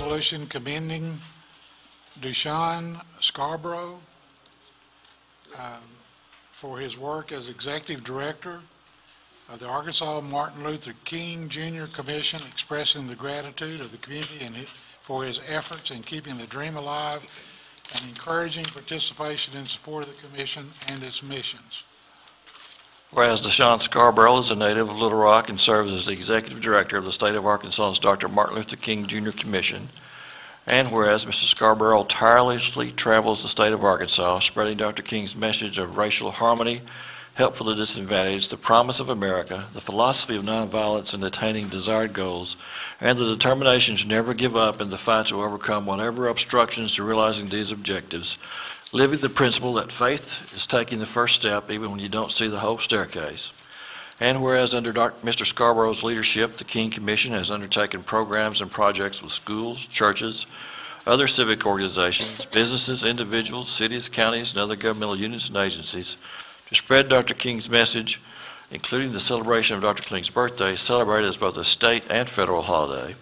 resolution commending DuShun Scarbrough for his work as Executive Director of the Arkansas Martin Luther King Jr. Commission, expressing the gratitude of the community for his efforts in keeping the dream alive and encouraging participation and support of the Commission and its missions. Whereas DuShun Scarbrough is a native of Little Rock and serves as the Executive Director of the State of Arkansas's Dr. Martin Luther King Jr. Commission, and whereas Mr. Scarbrough tirelessly travels the state of Arkansas, spreading Dr. King's message of racial harmony, help for the disadvantaged, the promise of America, the philosophy of nonviolence in attaining desired goals, and the determination to never give up in the fight to overcome whatever obstructions to realizing these objectives, living the principle that faith is taking the first step even when you don't see the whole staircase. And whereas under Mr. Scarborough's leadership, the King Commission has undertaken programs and projects with schools, churches, other civic organizations, businesses, individuals, cities, counties, and other governmental units and agencies to spread Dr. King's message, including the celebration of Dr. King's birthday, celebrated as both a state and federal holiday.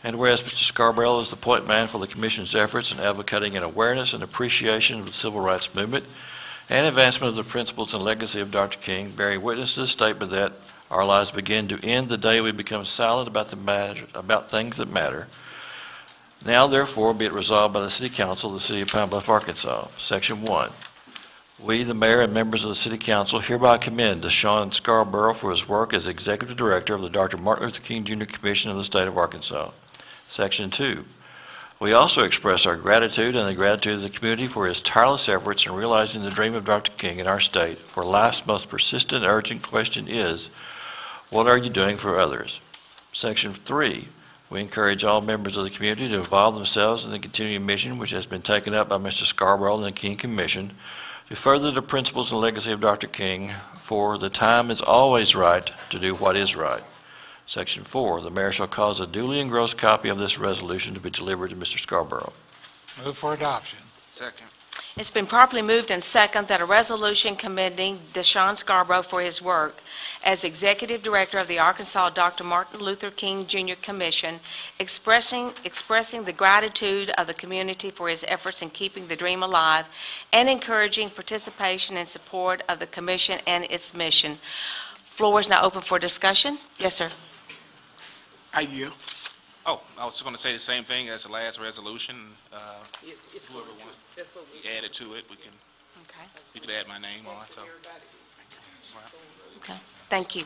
And whereas Mr. Scarbrough is the point man for the Commission's efforts in advocating an awareness and appreciation of the civil rights movement and advancement of the principles and legacy of Dr. King, bearing witness to the statement that our lives begin to end the day we become silent about things that matter. Now, therefore, be it resolved by the City Council of the City of Pine Bluff, Arkansas. Section 1. We, the Mayor and members of the City Council, hereby commend DuShun Scarbrough for his work as Executive Director of the Dr. Martin Luther King Jr. Commission of the State of Arkansas. Section 2. We also express our gratitude and the gratitude of the community for his tireless efforts in realizing the dream of Dr. King in our state, for life's most persistent and urgent question is, what are you doing for others? Section 3. We encourage all members of the community to involve themselves in the continuing mission which has been taken up by Mr. Scarbrough and the King Commission to further the principles and legacy of Dr. King, for the time is always right to do what is right. Section 4, the Mayor shall cause a duly engrossed copy of this resolution to be delivered to Mr. Scarbrough. Move for adoption. Second. It's been properly moved and second that a resolution commending DuShun Scarbrough for his work as Executive Director of the Arkansas Dr. Martin Luther King Jr. Commission, expressing the gratitude of the community for his efforts in keeping the dream alive and encouraging participation and support of the Commission and its mission. Floor is now open for discussion. Yes, sir. I yield. Oh, I was just going to say the same thing as the last resolution. Whoever wants to add it to it, we can. Okay. You could add my name on it. So. Okay. Thank you.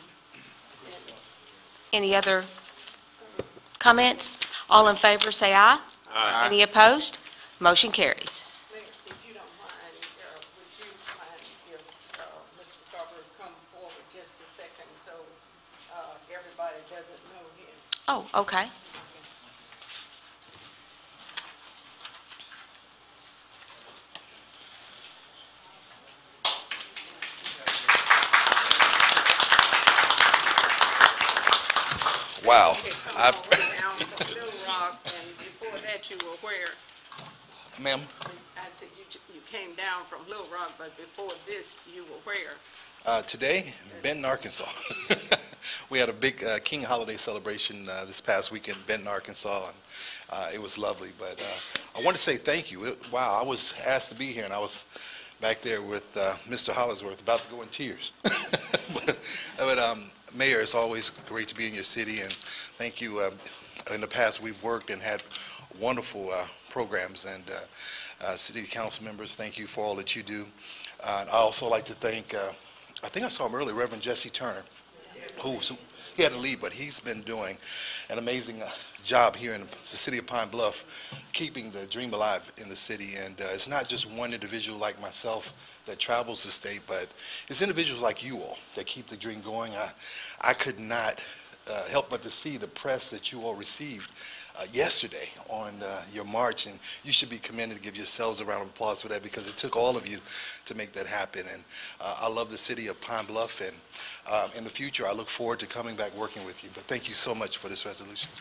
Any other comments? All in favor, say aye. Aye. Any opposed? Motion carries. If you don't mind, would you mind if Mr. Scarbrough come forward just a second so everybody doesn't know him? Oh, okay. Wow. Down from Little Rock, and before that you were where? Ma'am? I said you came down from Little Rock, but before this you were where? Today, Benton, Arkansas. We had a big King holiday celebration this past weekend in Benton, Arkansas, and it was lovely. But I want to say thank you. Wow, I was asked to be here, and I was back there with Mr. Hollingsworth, about to go in tears. but Mayor, it's always great to be in your city, and thank you. In the past, we've worked and had wonderful programs, and city council members, thank you for all that you do. I'd also like to thank, I think I saw him earlier, Reverend Jesse Turner, who he had to leave, but he's been doing an amazing job here in the city of Pine Bluff, keeping the dream alive in the city. And it's not just one individual like myself that travels the state, but it's individuals like you all that keep the dream going. I could not help but to see the press that you all received yesterday on your march, and you should be commended to give yourselves a round of applause for that, because it took all of you to make that happen. And I love the city of Pine Bluff, and in the future I look forward to coming back working with you. But thank you so much for this resolution.